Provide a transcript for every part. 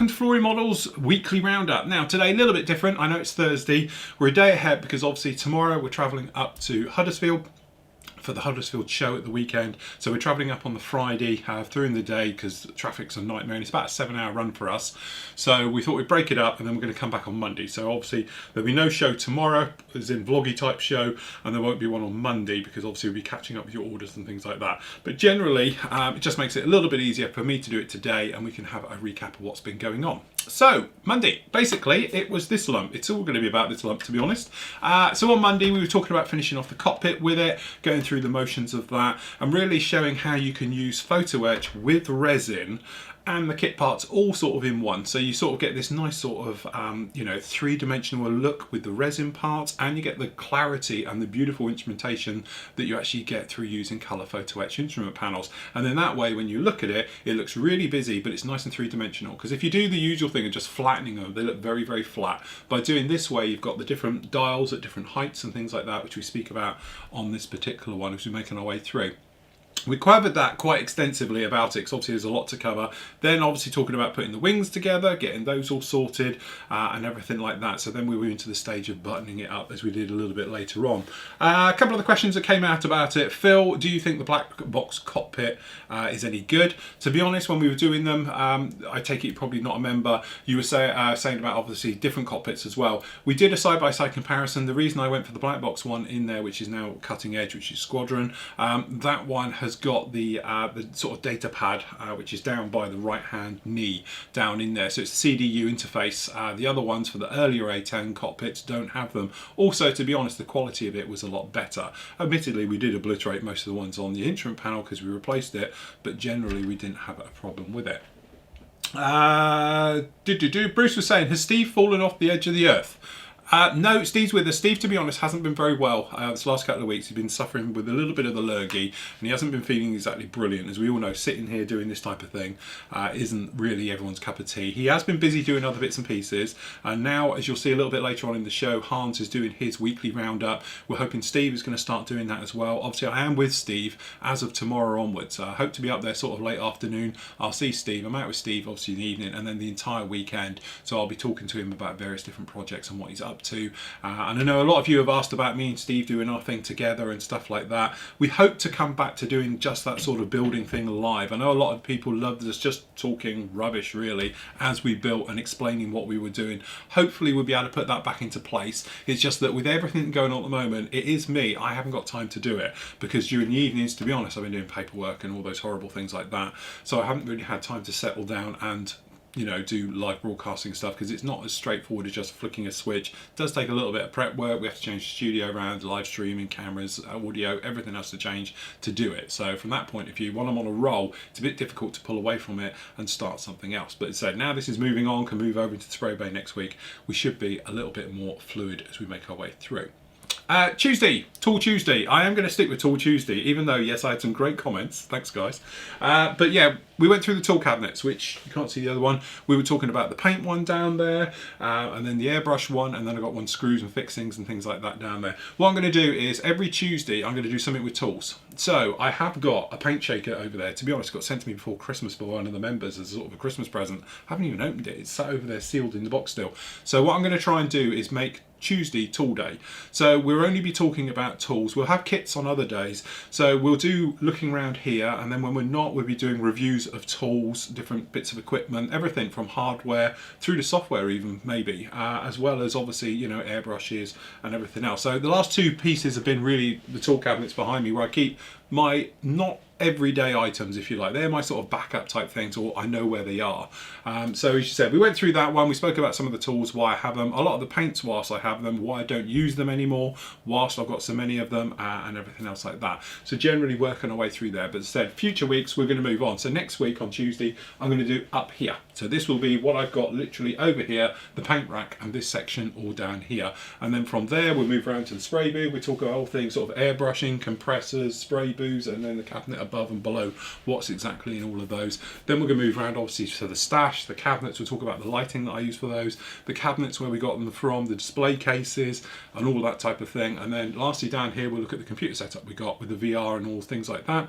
welcome to Flory Models Weekly Roundup. Now today a little bit different. I know it's Thursday. We're a day ahead because obviously tomorrow we're travelling up to Huddersfield for the Huddersfield show at the weekend. So we're travelling up on the Friday through in the day because traffic's a nightmare and it's about a 7-hour run for us. So we thought we'd break it up and then we're going to come back on Monday. So obviously there'll be no show tomorrow, as in vloggy type show, and there won't be one on Monday because obviously we'll be catching up with your orders and things like that. But generally it just makes it a little bit easier for me to do it today and we can have a recap of what's been going on. So Monday, basically it was this lump. It's all going to be about this lump, to be honest. So on Monday we were talking about finishing off the cockpit with it, going through the motions of that and really showing how you can use photo etch with resin and the kit parts all sort of in one. So you sort of get this nice sort of, you know, three-dimensional look with the resin parts, and you get the clarity and the beautiful instrumentation that you actually get through using colour photo etch instrument panels. And then that way, when you look at it, it looks really busy, but it's nice and three-dimensional. Because if you do the usual thing of just flattening them, they look very, very flat. By doing this way, you've got the different dials at different heights and things like that, which we speak about on this particular one as we're making our way through. We covered that quite extensively about it because obviously there's a lot to cover. Then obviously talking about putting the wings together, getting those all sorted and everything like that. So then we were into the stage of buttoning it up as we did a little bit later on. A couple of the questions that came out about it. Phil, do you think the black box cockpit is any good? To be honest, when we were doing them, I take it you're probably not a member. You were saying about obviously different cockpits as well. We did a side-by-side comparison. The reason I went for the black box one in there, which is now cutting edge, which is Squadron, that one has got the sort of data pad which is down by the right hand knee down in there, so it's a CDU interface. The other ones for the earlier A10 cockpits don't have them. Also, to be honest, the quality of it was a lot better. Admittedly, we did obliterate most of the ones on the instrument panel because we replaced it, but generally we didn't have a problem with it. Bruce was saying, has Steve fallen off the edge of the earth? No, Steve's with us. Steve, to be honest, hasn't been very well this last couple of weeks. He's been suffering with a little bit of the lurgy and he hasn't been feeling exactly brilliant. As we all know, sitting here doing this type of thing isn't really everyone's cup of tea. He has been busy doing other bits and pieces, and now, as you'll see a little bit later on in the show, Hans is doing his weekly roundup. We're hoping Steve is going to start doing that as well. Obviously, I am with Steve as of tomorrow onwards. I hope to be up there sort of late afternoon. I'll see Steve. I'm out with Steve obviously in the evening and then the entire weekend, so I'll be talking to him about various different projects and what he's up to. And I know a lot of you have asked about me and Steve doing our thing together and stuff like that. We hope to come back to doing just that sort of building thing live. I know a lot of people loved us just talking rubbish really as we built and explaining what we were doing. Hopefully we'll be able to put that back into place. It's just that with everything going on at the moment, it is me. I haven't got time to do it because during the evenings, to be honest, I've been doing paperwork and all those horrible things like that. So I haven't really had time to settle down and, you know, do live broadcasting stuff because it's not as straightforward as just flicking a switch. It does take a little bit of prep work. We have to change the studio around, live streaming, cameras, audio, everything else to change to do it. So from that point of view, while I'm on a roll, it's a bit difficult to pull away from it and start something else. But so now this is moving on, can move over into the spray bay next week. We should be a little bit more fluid as we make our way through. Tuesday, Tool Tuesday. I am going to stick with Tool Tuesday, even though, yes, I had some great comments. Thanks, guys. But yeah, we went through the tool cabinets, which you can't see the other one. We were talking about the paint one down there, and then the airbrush one, and then I got one screws and fixings and things like that down there. What I'm going to do is every Tuesday, I'm going to do something with tools. So I have got a paint shaker over there. To be honest, it got sent to me before Christmas by one of the members as sort of a Christmas present. I haven't even opened it. It's sat over there sealed in the box still. So what I'm going to try and do is make Tuesday tool day. So we'll only be talking about tools. We'll have kits on other days. So we'll do looking around here, and then when we're not, we'll be doing reviews of tools, different bits of equipment, everything from hardware through to software even maybe, as well as obviously, you know, airbrushes and everything else. So the last two pieces have been really the tool cabinets behind me where I keep my not everyday items, if you like. They're my sort of backup type things, or I know where they are. So as you said, we went through that one. We spoke about some of the tools, why I have them, a lot of the paints whilst I have them, why I don't use them anymore whilst I've got so many of them, and everything else like that. So generally working our way through there. But as I said, future weeks we're going to move on. So next week on Tuesday I'm going to do up here. So this will be what I've got literally over here, the paint rack, and this section all down here. And then from there we'll move around to the spray booth. We talk about all things sort of airbrushing, compressors, spray booths, and then the cabinet above and below, what's exactly in all of those. Then we're going to move around obviously to the stash, the cabinets. We'll talk about the lighting that I use for those, the cabinets where we got them from, the display cases and all that type of thing. And then lastly down here we'll look at the computer setup we got with the VR and all things like that.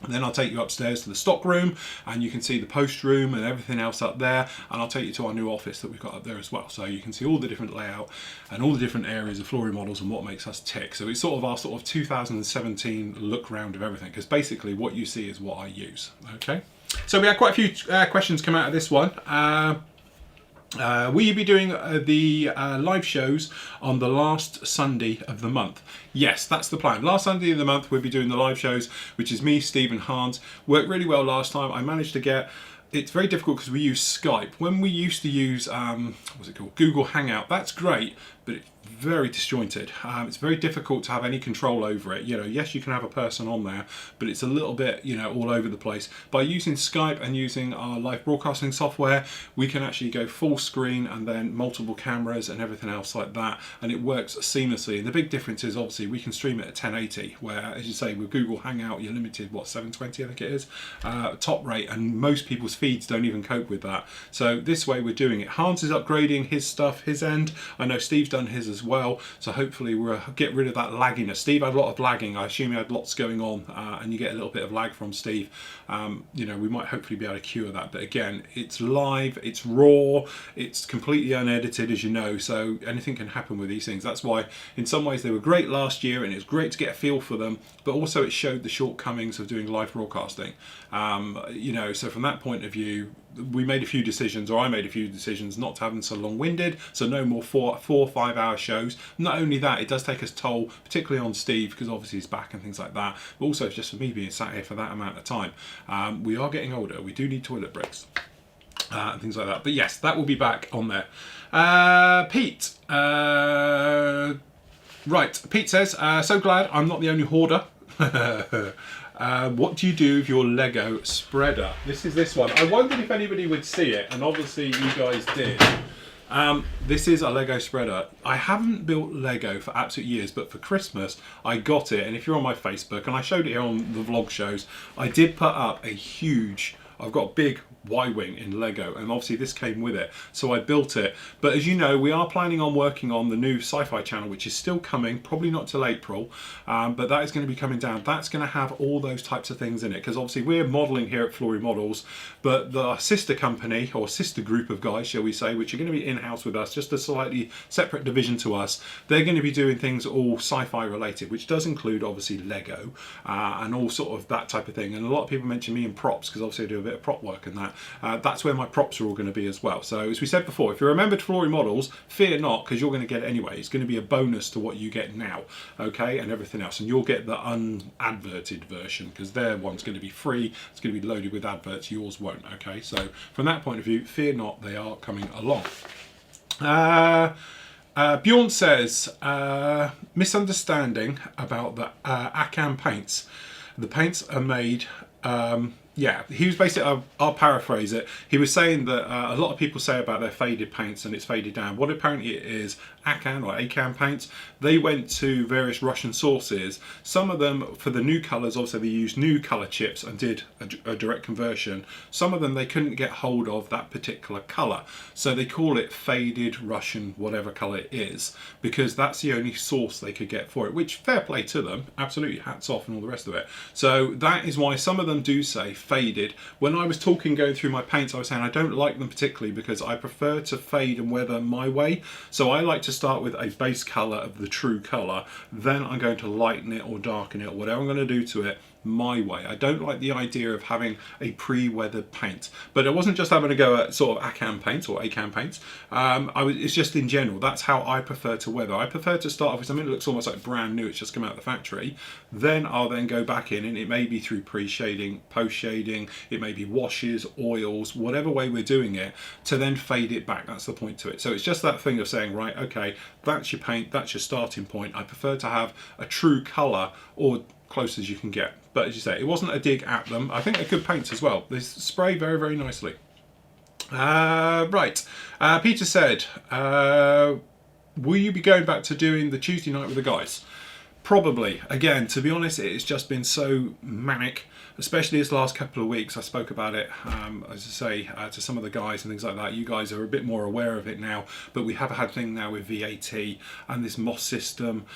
And then I'll take you upstairs to the stock room, and you can see the post room and everything else up there, and I'll take you to our new office that we've got up there as well. So you can see all the different layout and all the different areas of Flory models and what makes us tick. So it's sort of our sort of 2017 look round of everything, because basically what you see is what I use. Okay, so we had quite a few questions come out of this one. Will you be doing the live shows on the last Sunday of the month? Yes, that's the plan. Last Sunday of the month we'll be doing the live shows, which is me, Steve and Hans. Worked really well last time. I managed to get... It's very difficult because we use Skype. When we used to use, what's it called? Google Hangout. That's great, but it's very disjointed. It's very difficult to have any control over it. You know, yes, you can have a person on there, but it's a little bit, you know, all over the place. By using Skype and using our live broadcasting software, we can actually go full screen and then multiple cameras and everything else like that, and it works seamlessly. And the big difference is obviously we can stream it at 1080, where, as you say, with Google Hangout, you're limited, what, 720, I think it is, top rate, and most people's feeds don't even cope with that. So this way we're doing it. Hans is upgrading his stuff, his end. I know Steve's done his as well, so hopefully we'll get rid of that lagginess. Steve had a lot of lagging. I assume he had lots going on, and you get a little bit of lag from Steve. You know, we might hopefully be able to cure that, but again, it's live, it's raw, it's completely unedited, as you know, so anything can happen with these things. That's why in some ways they were great last year, and it's great to get a feel for them, but also it showed the shortcomings of doing live broadcasting. You know, so from that point of view, we made a few decisions, or I made a few decisions, not to have them so long-winded, so no more 4 or 5 hour shows. Not only that, it does take us toll, particularly on Steve, because obviously he's back and things like that, but also it's just for me being sat here for that amount of time. We are getting older, we do need toilet breaks and things like that, but yes, that will be back on there. Pete, right, Pete says, so glad I'm not the only hoarder. What do you do with your Lego spreader? This is this one. I wondered if anybody would see it, and obviously you guys did. This is a Lego spreader. I haven't built Lego for absolute years, but for Christmas I got it, and if you're on my Facebook, and I showed it here on the vlog shows, I did put up a huge, I've got a big Y-wing in Lego, and obviously this came with it, so I built it. But as you know, we are planning on working on the new sci-fi channel, which is still coming, probably not till April, but that is going to be coming down. That's going to have all those types of things in it, because obviously we're modelling here at Flory Models, but the sister company, or sister group of guys, shall we say, which are going to be in-house with us, just a slightly separate division to us, they're going to be doing things all sci-fi related, which does include obviously Lego and all sort of that type of thing. And a lot of people mention me in props, because obviously I do a bit of prop work and that. That's where my props are all going to be as well. So as we said before, if you're a member to Flory Models, fear not, because you're going to get it anyway. It's going to be a bonus to what you get now, okay, and everything else. And you'll get the unadverted version, because their one's going to be free. It's going to be loaded with adverts. Yours won't, okay? So from that point of view, fear not, they are coming along. Bjorn says, misunderstanding about the Akan paints. The paints are made... yeah, he was basically, I'll paraphrase it, he was saying that a lot of people say about their faded paints and it's faded down. What apparently it is, Akan paints, they went to various Russian sources. Some of them, for the new colours, obviously they used new colour chips and did a direct conversion. Some of them they couldn't get hold of that particular colour, so they call it faded Russian whatever colour it is, because that's the only source they could get for it, which fair play to them, absolutely, hats off and all the rest of it. So that is why some of them do say faded. When I was talking, going through my paints, I was saying I don't like them particularly because I prefer to fade and weather my way. So I like to start with a base colour of the true colour, then I'm going to lighten it or darken it or whatever I'm going to do to it my way. I don't like the idea of having a pre-weathered paint, but it wasn't just having to go at sort of Akan paints or Akan paints. It's just in general, that's how I prefer to weather. I prefer to start off with something that looks almost like brand new, it's just come out of the factory. Then I'll then go back in, and it may be through pre-shading, post-shading, it may be washes, oils, whatever way we're doing it, to then fade it back. That's the point to it. So it's just that thing of saying, right, okay, that's your paint, that's your starting point. I prefer to have a true colour, or close as you can get. But as you say, it wasn't a dig at them. I think they're good paints as well. They spray very, very nicely. Right. Peter said, will you be going back to doing the Tuesday night with the guys? Probably. Again, to be honest, it's just been so manic especially this last couple of weeks. I spoke about it, as I say, to some of the guys and things like that. You guys are a bit more aware of it now, but we have had a thing now with VAT and this MOS system.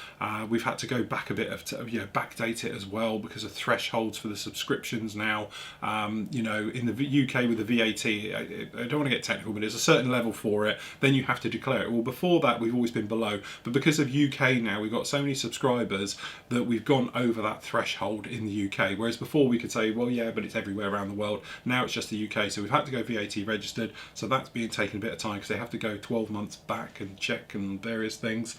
We've had to go back a bit backdate it as well because of thresholds for the subscriptions now. You know, in the UK with the VAT, I don't want to get technical, but there's a certain level for it. Then you have to declare it. Well, before that, we've always been below, but because of UK now, we've got so many subscribers that we've gone over that threshold in the UK. Whereas before we could say, well, yeah, but it's everywhere around the world. Now it's just the UK, so we've had to go VAT registered. So that's being taken a bit of time because they have to go 12 months back and check and various things.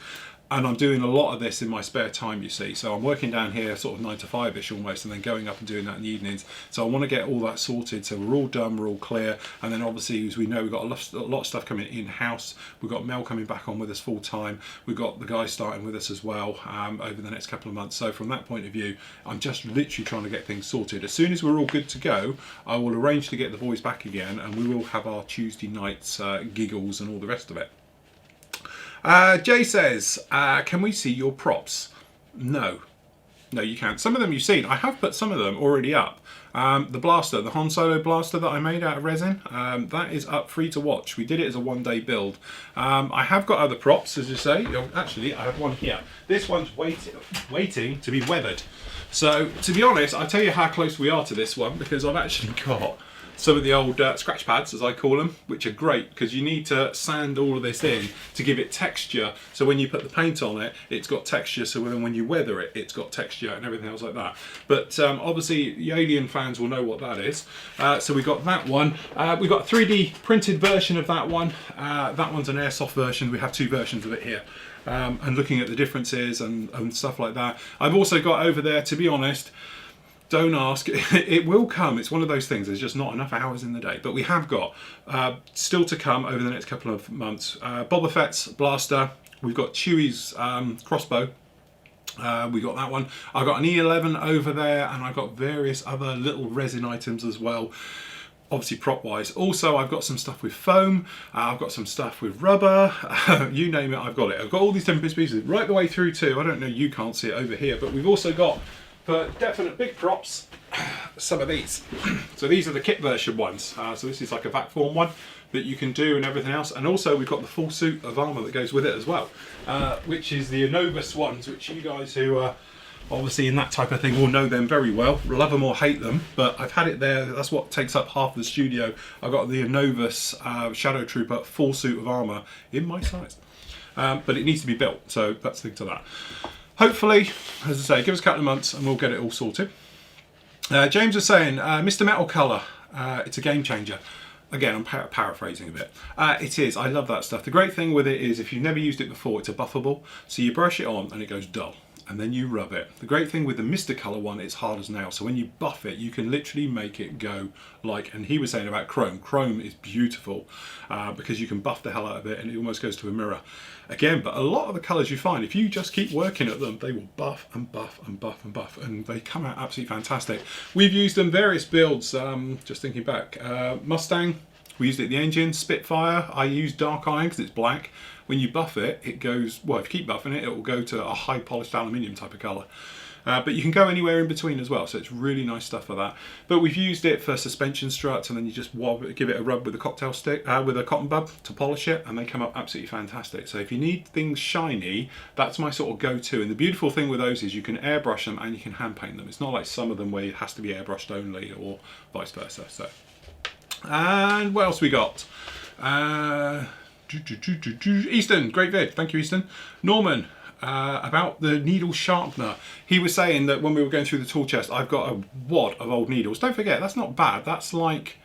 And I'm doing a lot of this in my spare time, you see. So I'm working down here sort of 9 to 5-ish almost, and then going up and doing that in the evenings. So I want to get all that sorted so we're all done, we're all clear. And then obviously, as we know, we've got a lot of stuff coming in-house. We've got Mel coming back on with us full time. We've got the guys starting with us as well over the next couple of months. So from that point of view, I'm just literally trying to get things sorted. As soon as we're all good to go, I will arrange to get the boys back again, and we will have our Tuesday nights giggles and all the rest of it. Jay says, can we see your props? No, you can't. Some of them you've seen. I have put some of them already up. The blaster, the Han Solo blaster that I made out of resin, that is up free to watch. We did it as a one-day build. I have got other props, as you say. Actually, I have one here. This one's waiting to be weathered. So, to be honest, I'll tell you how close we are to this one, because I've actually got some of the old scratch pads, as I call them, which are great because you need to sand all of this in to give it texture. So when you put the paint on it, it's got texture. So then when you weather it, it's got texture and everything else like that. But obviously, the Alien fans will know what that is. So we got that one. We've got a 3D printed version of that one. That one's an airsoft version. We have two versions of it here. And looking at the differences and stuff like that. I've also got over there, to be honest, don't ask, it will come. It's one of those things, there's just not enough hours in the day. But we have got still to come over the next couple of months. Boba Fett's blaster, we've got Chewie's crossbow. We got that one. I've got an E11 over there, and I've got various other little resin items as well. Obviously prop wise. Also, I've got some stuff with foam, I've got some stuff with rubber, you name it, I've got it. I've got all these different bits and pieces right the way through too. I don't know, you can't see it over here, but we've also got, for definite big props, some of these. So these are the kit version ones. So this is like a vac form one that you can do and everything else. And also we've got the full suit of armour that goes with it as well, which is the Anubis ones, which you guys who are obviously in that type of thing will know them very well. Love them or hate them, but I've had it there. That's what takes up half the studio. I've got the Anubis Shadow Trooper full suit of armour in my size. But it needs to be built, so that's the thing to that. Hopefully, as I say, give us a couple of months and we'll get it all sorted. James is saying, Mr. Metal Colour, it's a game changer. Again, I'm paraphrasing a bit. It is, I love that stuff. The great thing with it is if you've never used it before, it's a buffable. So you brush it on and it goes dull. And then you rub it. The great thing with the Mr. Colour one, it's hard as nails. So when you buff it, you can literally make it go like, and he was saying about chrome. Chrome is beautiful because you can buff the hell out of it and it almost goes to a mirror. Again, but a lot of the colours you find, if you just keep working at them, they will buff and buff and buff and buff, and they come out absolutely fantastic. We've used them various builds, just thinking back. Mustang, we used it in the engine. Spitfire, I used dark iron because it's black. When you buff it, it goes, well, if you keep buffing it, it will go to a high polished aluminium type of colour. But you can go anywhere in between as well, so it's really nice stuff for that. But we've used it for suspension struts, and then you just give it a rub with a cocktail stick, with a cotton bud to polish it, and they come up absolutely fantastic. So if you need things shiny, that's my sort of go-to. And the beautiful thing with those is you can airbrush them and you can hand paint them. It's not like some of them where it has to be airbrushed only, or vice versa. So, and what else we got? Easton, great vid, thank you Easton. Norman, about the needle sharpener. He was saying that when we were going through the tool chest, I've got a wad of old needles. Don't forget, that's not bad. That's like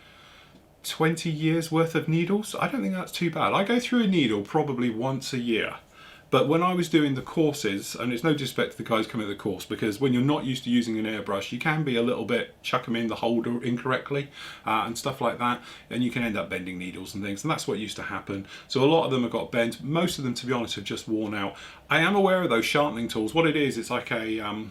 20 years worth of needles. I don't think that's too bad. I go through a needle probably once a year. But when I was doing the courses, and it's no disrespect to the guys coming to the course, because when you're not used to using an airbrush, you can be a little bit, chuck them in the holder incorrectly and stuff like that, and you can end up bending needles and things, and that's what used to happen. So a lot of them have got bent. Most of them, to be honest, have just worn out. I am aware of those sharpening tools. What it is, it's like a,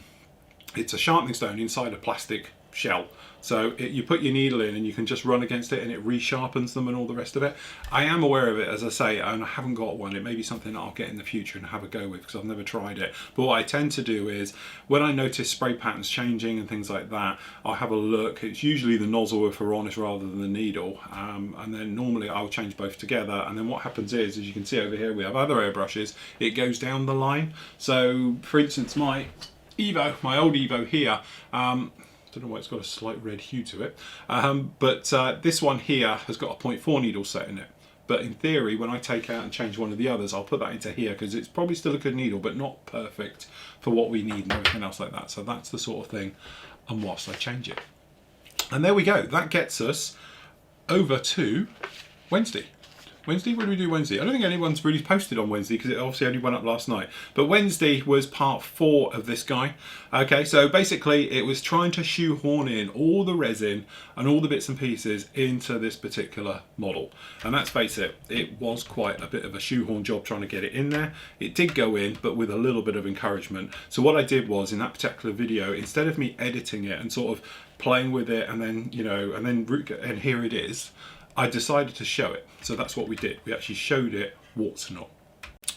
it's a sharpening stone inside a plastic shell. So you put your needle in and you can just run against it and it resharpens them and all the rest of it. I am aware of it, as I say, and I haven't got one. It may be something that I'll get in the future and have a go with because I've never tried it. But what I tend to do is when I notice spray patterns changing and things like that, I'll have a look. It's usually the nozzle, if we're honest, rather than the needle. And then normally I'll change both together. And then what happens is, as you can see over here, we have other airbrushes. It goes down the line. So for instance, my old Evo here, I don't know why it's got a slight red hue to it, but this one here has got a 0.4 needle set in it. But in theory, when I take out and change one of the others, I'll put that into here because it's probably still a good needle, but not perfect for what we need and everything else like that. So that's the sort of thing, and whilst I change it. And there we go. That gets us over to Wednesday. Wednesday? What do we do Wednesday? I don't think anyone's really posted on Wednesday because it obviously only went up last night. But Wednesday was part 4 of this guy. Okay, so basically it was trying to shoehorn in all the resin and all the bits and pieces into this particular model. And let's face it, it was quite a bit of a shoehorn job trying to get it in there. It did go in, but with a little bit of encouragement. So what I did was, in that particular video, instead of me editing it and sort of playing with it and then, you know, and here it is, I decided to show it. So that's what we did. We actually showed it, warts and all.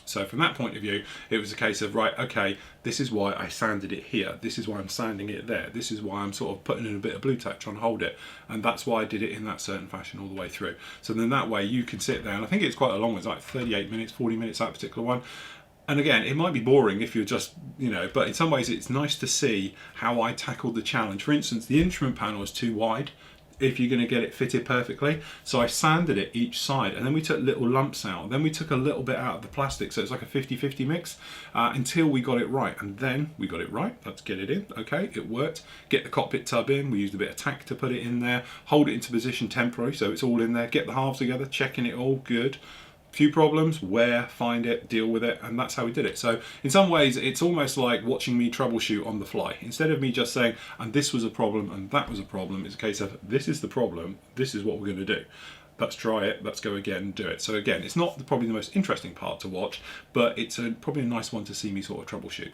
So from that point of view, it was a case of, right, okay, this is why I sanded it here. This is why I'm sanding it there. This is why I'm sort of putting in a bit of blue tack trying to hold it. And that's why I did it in that certain fashion all the way through. So then that way you can sit there, and I think it's quite a long one. It's like 38 minutes, 40 minutes, that particular one. And again, it might be boring if you're just, you know, but in some ways it's nice to see how I tackled the challenge. For instance, the instrument panel is too wide if you're going to get it fitted perfectly. So I sanded it each side, and then we took little lumps out. Then we took a little bit out of the plastic, so it's like a 50-50 mix until we got it right. And then we got it right. Let's get it in. Okay, it worked. Get the cockpit tub in. We used a bit of tack to put it in there. Hold it into position temporary, so it's all in there. Get the halves together, checking it all good. Few problems, where, find it, deal with it, and that's how we did it. So in some ways it's almost like watching me troubleshoot on the fly. Instead of me just saying, and this was a problem and that was a problem, it's a case of, this is the problem, this is what we're going to do. Let's try it, let's go again and do it. So again, it's not probably the most interesting part to watch, but it's probably a nice one to see me sort of troubleshoot.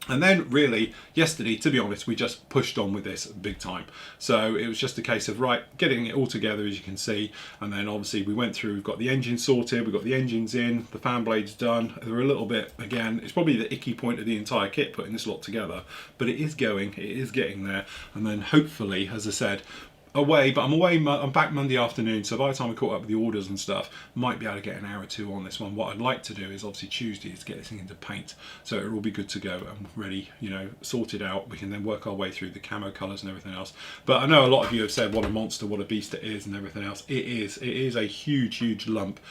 And then really yesterday, to be honest, we just pushed on with this big time. So it was just a case of, right, getting it all together, as you can see. And then obviously we went through, we've got the engine sorted, we've got the engines in, the fan blades done. They're a little bit, again, it's probably the icky point of the entire kit, putting this lot together, but it is going, it is getting there. And then hopefully, as I said, away, but I'm back Monday afternoon, so by the time we caught up with the orders and stuff, might be able to get an hour or two on this one. What I'd like to do is obviously Tuesday is get this thing into paint, so it'll all be good to go and ready, you know, sorted out. We can then work our way through the camo colours and everything else. But I know a lot of you have said what a monster, what a beast it is and everything else. It is a huge lump,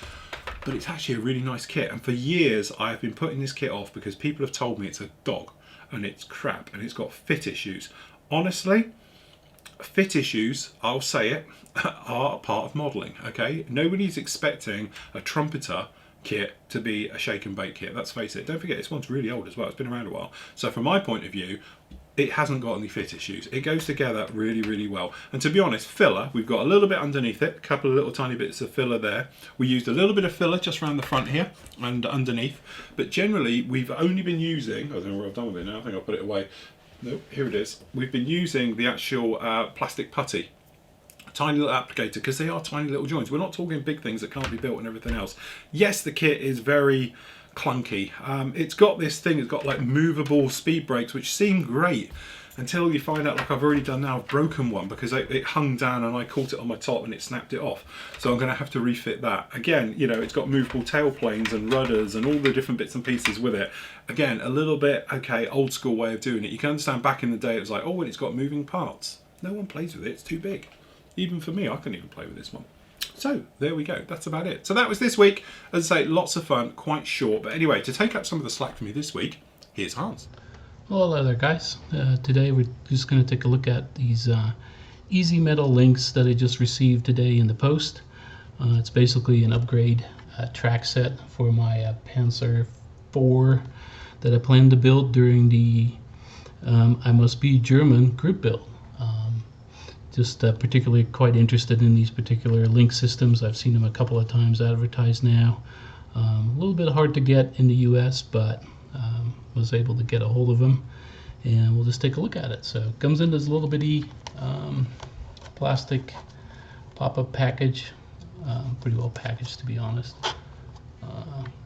but it's actually a really nice kit. And for years I've been putting this kit off because people have told me it's a dog and it's crap and it's got fit issues. Honestly, fit issues, I'll say it, are part of modelling, okay? Nobody's expecting a trumpeter kit to be a shake and bake kit, let's face it. Don't forget, this one's really old as well, it's been around a while. So from my point of view, it hasn't got any fit issues. It goes together really well. And to be honest, filler, we've got a little bit underneath it, a couple of little tiny bits of filler there. We used a little bit of filler just around the front here and underneath, but generally we've only been using, I don't know what I've done with it now, I think I'll put it away. Nope, here it is. We've been using the actual plastic putty, tiny little applicator, because they are tiny little joints. We're not talking big things that can't be built and everything else. Yes, the kit is very clunky. It's got this thing, it's got like movable speed brakes, which seem great until you find out, like I've already done now, I've broken one because it hung down and I caught it on my top and it snapped it off. So I'm going to have to refit that. Again, you know, it's got movable tail planes and rudders and all the different bits and pieces with it. Again, a little bit, okay, old school way of doing it. You can understand back in the day it was like, oh, well, it's got moving parts. No one plays with it, it's too big. Even for me, I couldn't even play with this one. So there we go, that's about it. So that was this week. As I say, lots of fun, quite short. But anyway, to take up some of the slack for me this week, here's Hans. Well, hello there, guys. Today we're just going to take a look at these Easy Metal links that I just received today in the post. It's basically an upgrade track set for my Panzer IV that I plan to build during the I Must Be German group build. Just particularly quite interested in these particular link systems. I've seen them a couple of times advertised now. A little bit hard to get in the US, but was able to get a hold of them. and we'll just take a look at it. So it comes in this little bitty plastic pop-up package, pretty well packaged to be honest,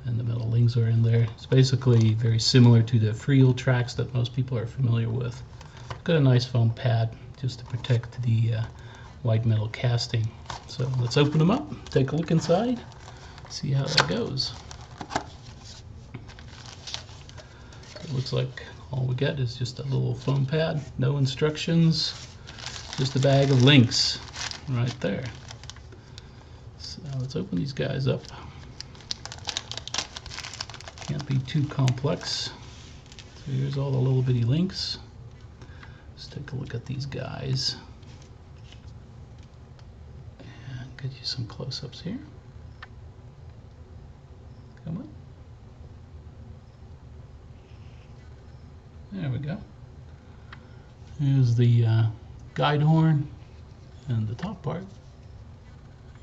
and the metal links are in there. It's basically very similar to the Friel tracks that most people are familiar with. Got a nice foam pad just to protect the white metal casting. So let's open them up, take a look inside, see how that goes. It looks like all we get is just a little foam pad, no instructions, just a bag of links right there. So let's open these guys up. Can't be too complex. So here's all the little bitty links. Let's take a look at these guys and get you some close-ups here. Come on. There we go. Here's the guide horn and the top part.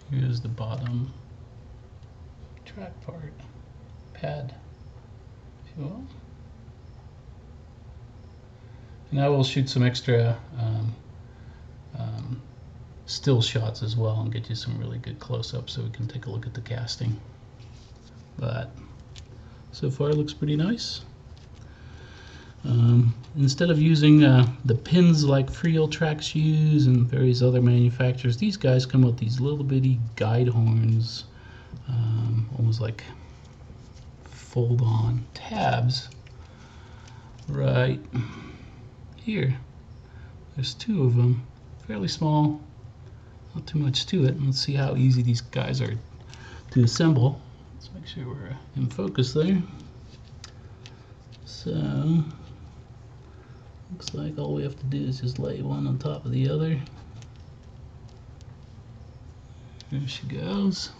Here's the bottom track part, pad, if you will. And I will shoot some extra still shots as well and get you some really good close-ups so we can take a look at the casting. But so far it looks pretty nice. Instead of using the pins like Friel tracks use and various other manufacturers, these guys come with these little bitty guide horns, almost like fold-on tabs right here. There's two of them, fairly small, not too much to it. Let's see how easy these guys are to assemble. Let's make sure we're in focus there. So looks like all we have to do is just lay one on top of the other. There she goes.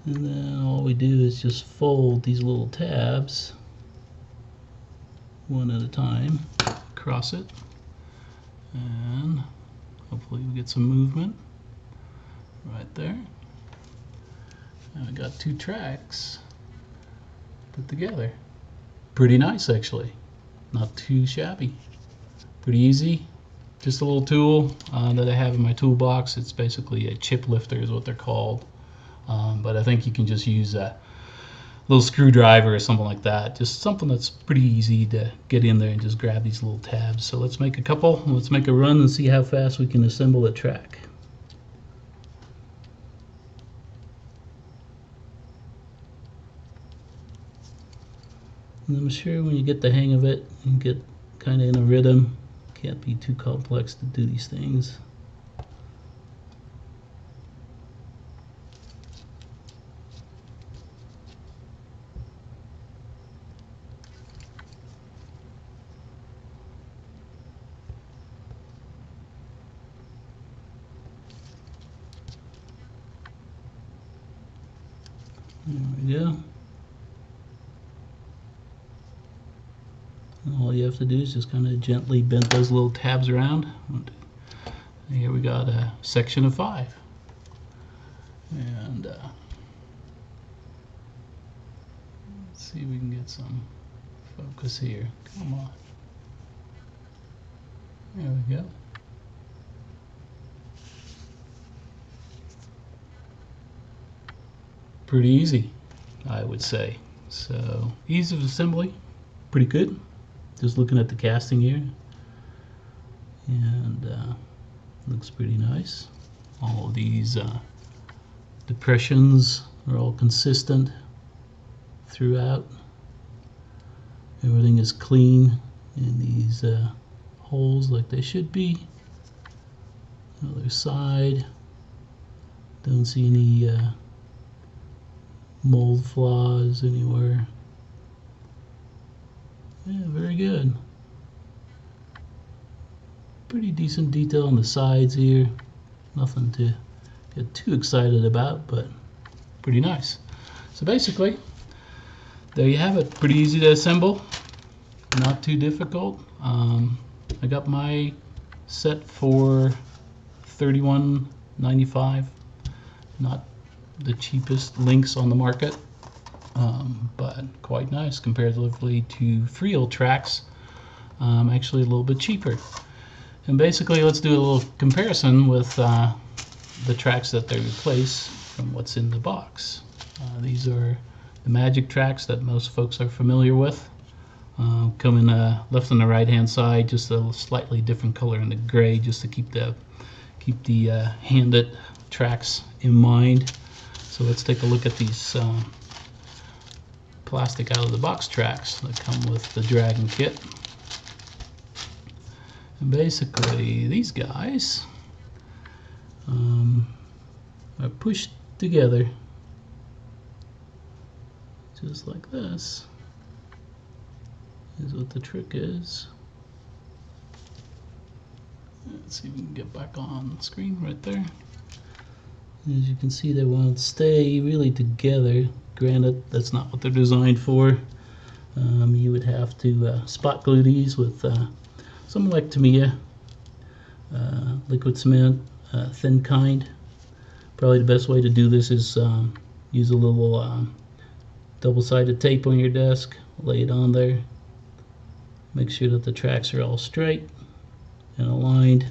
And then all we do is just fold these little tabs one at a time across it, and hopefully we get some movement right there. And I got two tracks put together. Pretty nice actually. Not too shabby. Pretty easy. Just a little tool that I have in my toolbox. It's basically a chip lifter is what they're called. But I think you can just use a little screwdriver or something like that. Just something that's pretty easy to get in there and just grab these little tabs. So let's make a couple. Let's make a run and see how fast we can assemble a track. And I'm sure when you get the hang of it and get kind of in a rhythm, can't be too complex to do these things. There we go. And all you have to do is just kind of gently bend those little tabs around. And here we got a section of 5. And let's see if we can get some focus here. Come on. There we go. Pretty easy, I would say. So ease of assembly, pretty good. Just looking at the casting here, and looks pretty nice. All of these depressions are all consistent throughout. Everything is clean in these holes like they should be. Other side, don't see any mold flaws anywhere. Yeah, very good. Pretty decent detail on the sides here. Nothing to get too excited about, but pretty nice. So basically, there you have it. Pretty easy to assemble, not too difficult. I got my set for $31.95. Not the cheapest links on the market, but quite nice comparatively to Friel tracks. actually a little bit cheaper. And basically, let's do a little comparison with the tracks that they replace from what's in the box. These are the Magic tracks that most folks are familiar with. Come in left and the right hand side, just a slightly different color in the gray, just to keep the handed tracks in mind. So let's take a look at these plastic out of the box tracks that come with the Dragon kit. And basically these guys are pushed together just like this. Is what the trick is. Let's see if we can get back on screen right there. As you can see, they won't stay really together. Granted, that's not what they're designed for. You would have to spot glue these with something like Tamiya, liquid cement, thin kind. Probably the best way to do this is use a little double-sided tape on your desk, lay it on there. Make sure that the tracks are all straight and aligned,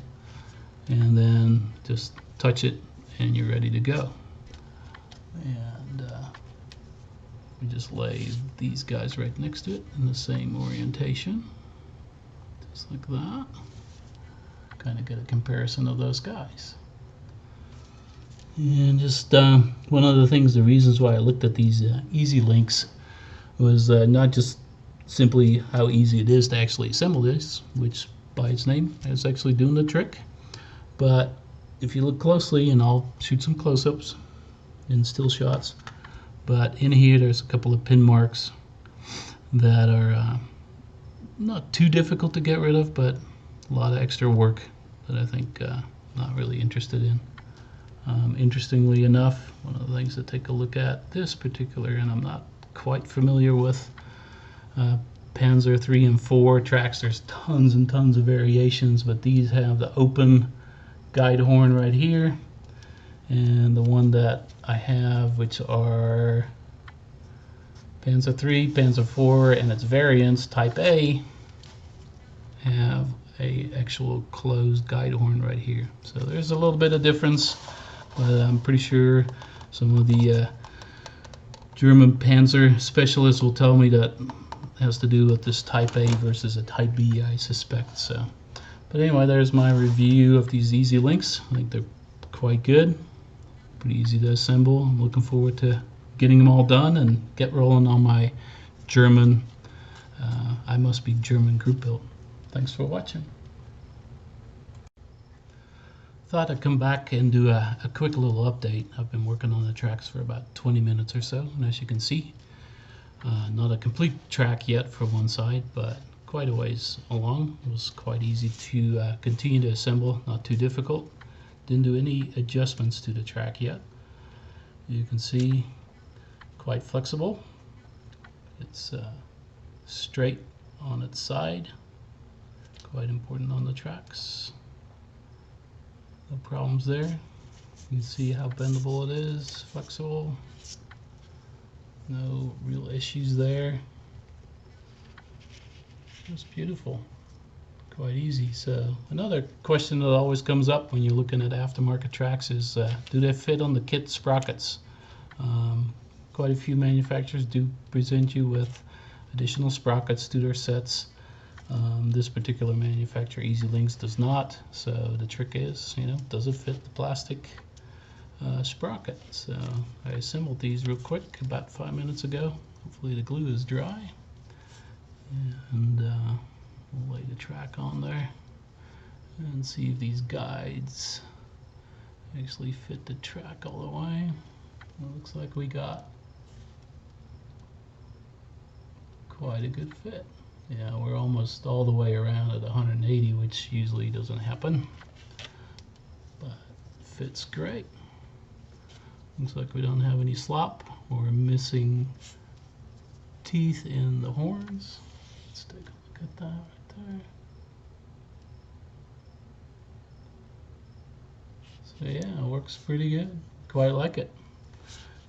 and then just touch it and you're ready to go. And we just lay these guys right next to it in the same orientation, just like that. Kind of get a comparison of those guys. And just one of the things, the reasons why I looked at these easy links was not just simply how easy it is to actually assemble this, which by its name is actually doing the trick, but if you look closely, and I'll shoot some close-ups in still shots, but in here there's a couple of pin marks that are not too difficult to get rid of, but a lot of extra work that I think not really interested in. Interestingly enough, one of the things to take a look at this particular, and I'm not quite familiar with Panzer 3 and 4 tracks. There's tons and tons of variations, but these have the open guide horn right here, and the one that I have, which are Panzer 3, Panzer 4, and its variants, Type A, have a actual closed guide horn right here. So there's a little bit of difference, but I'm pretty sure some of the German Panzer specialists will tell me that has to do with this Type A versus a Type B, I suspect. So, but anyway, there's my review of these easy links. I think they're quite good, pretty easy to assemble. I'm looking forward to getting them all done and get rolling on my German, I must be German group build. Thanks for watching. Thought I'd come back and do a quick little update. I've been working on the tracks for about 20 minutes or so, and as you can see, not a complete track yet for one side, but quite a ways along. It was quite easy to continue to assemble, not too difficult. Didn't do any adjustments to the track yet. You can see, quite flexible. It's straight on its side, quite important on the tracks. No problems there. You can see how bendable it is, flexible. No real issues there. It's beautiful, quite easy. So another question that always comes up when you're looking at aftermarket tracks is, do they fit on the kit sprockets? Quite a few manufacturers do present you with additional sprockets to their sets. This particular manufacturer, Easy Links, does not. So the trick is, does it fit the plastic sprocket? So I assembled these real quick about 5 minutes ago. Hopefully the glue is dry, and we'll lay the track on there and see if these guides actually fit the track all the way. It looks like we got quite a good fit. Yeah, we're almost all the way around at 180, which usually doesn't happen, but fits great. Looks like we don't have any slop or missing teeth in the horns. Let's take a look at that right there. So yeah, it works pretty good. Quite like it.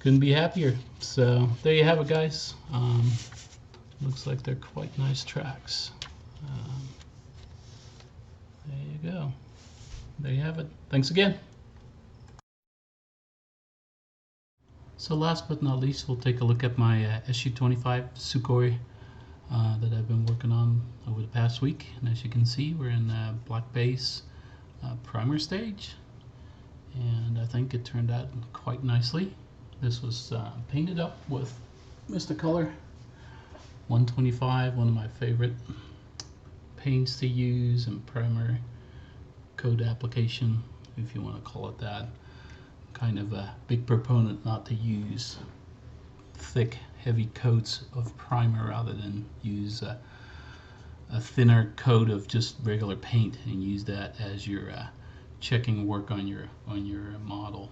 Couldn't be happier. So there you have it, guys. Looks like they're quite nice tracks. There you go. There you have it. Thanks again. So last but not least, we'll take a look at my SU-25 Sukhoi that I've been working on over the past week. And as you can see, we're in black base primer stage. And I think it turned out quite nicely. This was painted up with Mr. Color 125, one of my favorite paints to use, and primer coat application, if you want to call it that. Kind of a big proponent not to use thick, heavy coats of primer rather than use a thinner coat of just regular paint and use that as your checking work on your model.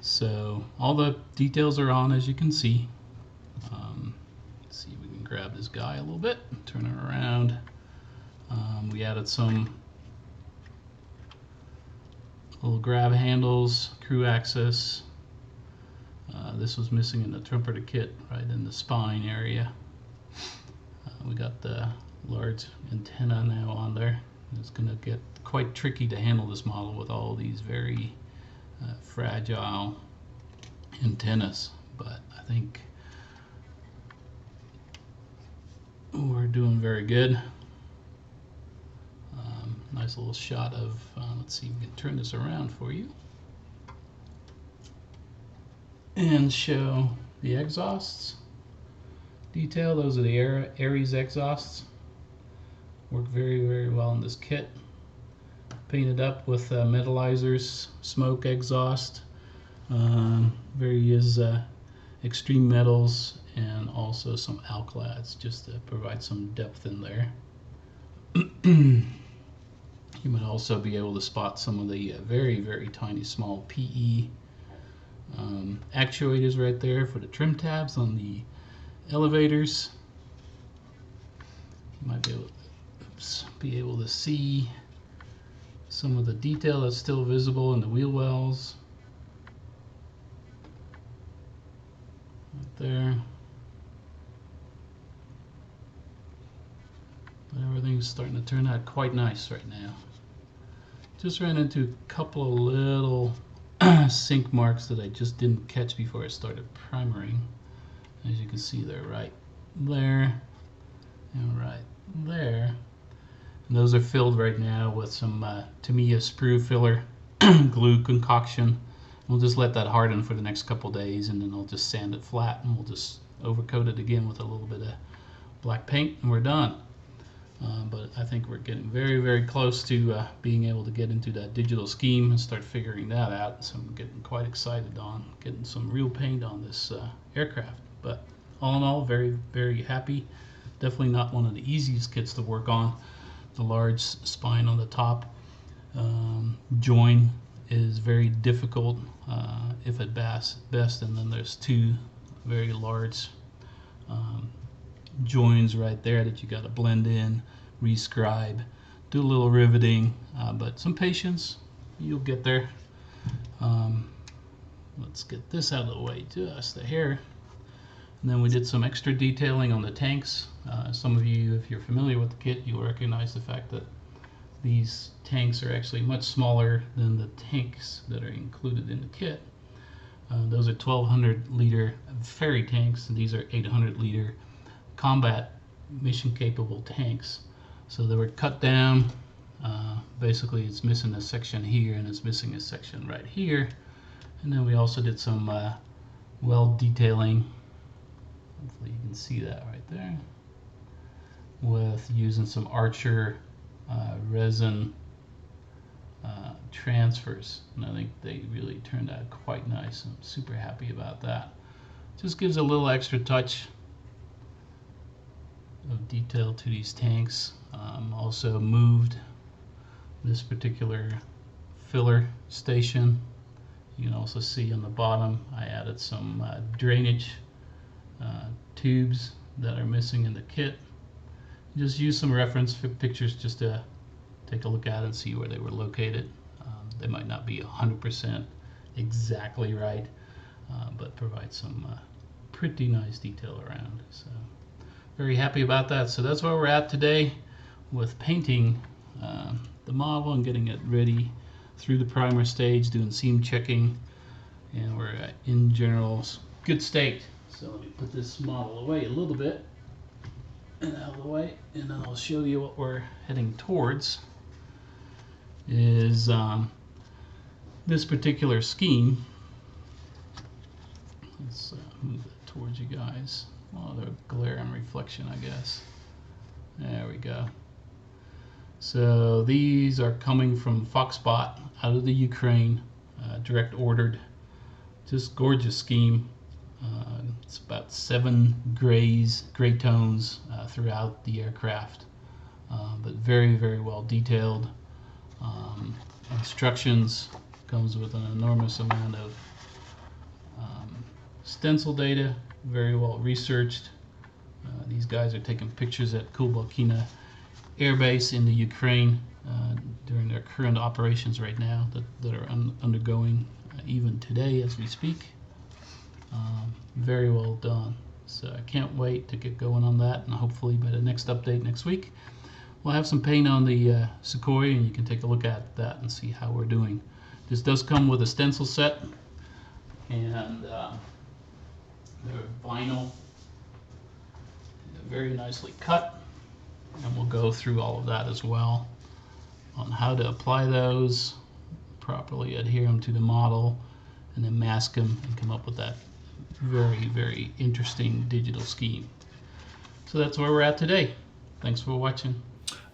So all the details are on, as you can see. Let's see if we can grab this guy a little bit, turn it around. We added some little grab handles, crew access. This was missing in the trumpeter kit, right in the spine area. We got the large antenna now on there. It's going to get quite tricky to handle this model with all these very fragile antennas, but I think we're doing very good. Nice little shot of, let's see if we can turn this around for you and show the exhausts detail. Those are the Aries exhausts. Work very, very well in this kit. Painted up with metallizers, smoke exhaust, various extreme metals, and also some alkalids just to provide some depth in there. You might also be able to spot some of the very, very tiny small PE actuators right there for the trim tabs on the elevators. You might be able to see some of the detail that's still visible in the wheel wells. Right there. But everything's starting to turn out quite nice right now. Just ran into a couple of little sink marks that I just didn't catch before I started primering. As you can see, they're right there and right there. And those are filled right now with some Tamiya sprue filler glue concoction. We'll just let that harden for the next couple days, and then I'll just sand it flat, and we'll just overcoat it again with a little bit of black paint, and we're done. But I think we're getting very, very close to being able to get into that digital scheme and start figuring that out. So I'm getting quite excited on getting some real paint on this aircraft. But all in all, very, very happy. Definitely not one of the easiest kits to work on. The large spine on the top join is very difficult, if at best, and then there's two very large joins right there that you got to blend in, rescribe, do a little riveting, but some patience, you'll get there. Let's get this out of the way, just a hair. And then we did some extra detailing on the tanks. Some of you, if you're familiar with the kit, you'll recognize the fact that these tanks are actually much smaller than the tanks that are included in the kit. Those are 1,200 liter ferry tanks, and these are 800 liter combat mission capable tanks. So they were cut down. Basically it's missing a section here, and it's missing a section right here. And then we also did some weld detailing. Hopefully you can see that right there, with using some Archer resin transfers, and I think they really turned out quite nice. I'm super happy about that. Just gives a little extra touch of detail to these tanks. Also moved this particular filler station. You can also see on the bottom I added some drainage tubes that are missing in the kit. Just use some reference pictures just to take a look at it and see where they were located. They might not be 100% exactly right, but provide some pretty nice detail around. So very happy about that. So that's where we're at today. with painting the model and getting it ready through the primer stage, doing seam checking, and we're in general good state. So let me put this model away a little bit and out of the way, and then I'll show you what we're heading towards. Is this particular scheme. Let's move it towards you guys. Oh, the glare and reflection, I guess. There we go. So these are coming from Foxbot out of the Ukraine, direct ordered. Just gorgeous scheme. It's about 7 gray tones throughout the aircraft, but very, very well detailed. Instructions, comes with an enormous amount of stencil data, very well researched. These guys are taking pictures at Kulbalkina Air Base in the Ukraine during their current operations right now that are undergoing even today as we speak. Very well done. So I can't wait to get going on that, and hopefully by the next update next week we'll have some paint on the Sukhoi, and you can take a look at that and see how we're doing. This does come with a stencil set, and they're vinyl, very nicely cut, and we'll go through all of that as well on how to apply those, properly adhere them to the model, and then mask them and come up with that very, very interesting digital scheme. So that's where we're at today. Thanks for watching.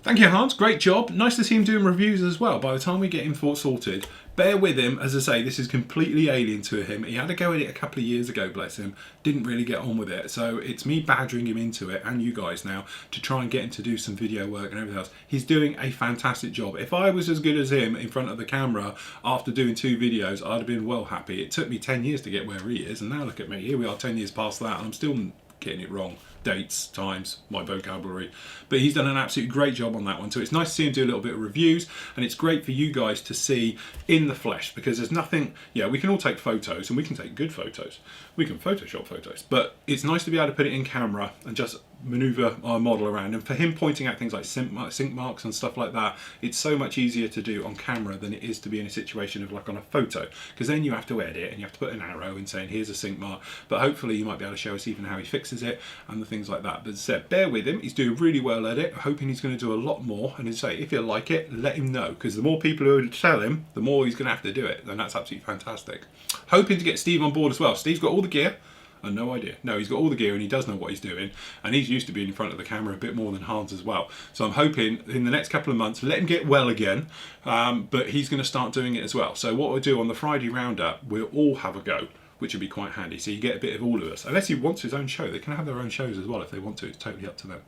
Thank you, Hans. Great job. Nice to see him doing reviews as well. By the time we get him sorted, bear with him. As I say, this is completely alien to him. He had a go at it a couple of years ago, bless him. Didn't really get on with it. So it's me badgering him into it, and you guys now, to try and get him to do some video work and everything else. He's doing a fantastic job. If I was as good as him in front of the camera after doing 2 videos, I'd have been well happy. It took me 10 years to get where he is, and now look at me. Here we are 10 years past that, and I'm still getting it wrong. Dates, times, my vocabulary. But he's done an absolutely great job on that one. So it's nice to see him do a little bit of reviews, and it's great for you guys to see in the flesh, because there's nothing, yeah, we can all take photos, and we can take good photos. We can Photoshop photos, but it's nice to be able to put it in camera and just maneuver our model around. And for him pointing out things like sync marks and stuff like that, it's so much easier to do on camera than it is to be in a situation of like on a photo, because then you have to edit and you have to put an arrow and saying here's a sync mark. But hopefully you might be able to show us even how he fixes it and the things like that. But as I said, bear with him. He's doing really well at it. I'm hoping he's going to do a lot more. And as I say, if you like it, let him know, because the more people who tell him, the more he's going to have to do it. And that's absolutely fantastic. Hoping to get Steve on board as well. Steve's got all the gear. And no idea. No, he's got all the gear and he does know what he's doing, and he's used to being in front of the camera a bit more than Hans as well. So I'm hoping in the next couple of months, let him get well again, but he's going to start doing it as well. So what we'll do on the Friday roundup, we'll all have a go, which would be quite handy. So you get a bit of all of us. Unless he wants his own show, they can have their own shows as well if they want to. It's totally up to them.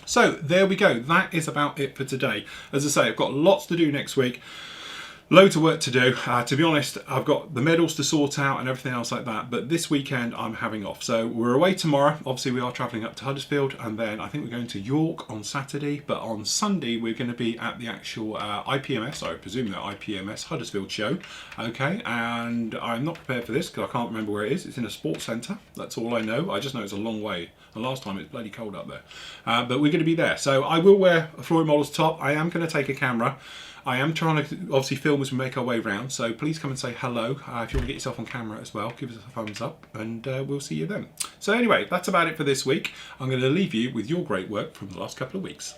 So there we go. That is about it for today. As I say, I've got lots to do next week. Loads of work to do. To be honest, I've got the medals to sort out and everything else like that, but this weekend I'm having off. So we're away tomorrow. Obviously we are travelling up to Huddersfield, and then I think we're going to York on Saturday, but on Sunday we're going to be at the actual IPMS, I presume the IPMS Huddersfield show. Okay, and I'm not prepared for this because I can't remember where it is. It's in a sports centre. That's all I know. I just know it's a long way. And last time it was bloody cold up there. But we're going to be there. So I will wear a Flory Models top. I am going to take a camera. I am trying to obviously film as we make our way round, so please come and say hello. If you want to get yourself on camera as well, give us a thumbs up, and we'll see you then. So anyway, that's about it for this week. I'm going to leave you with your great work from the last couple of weeks.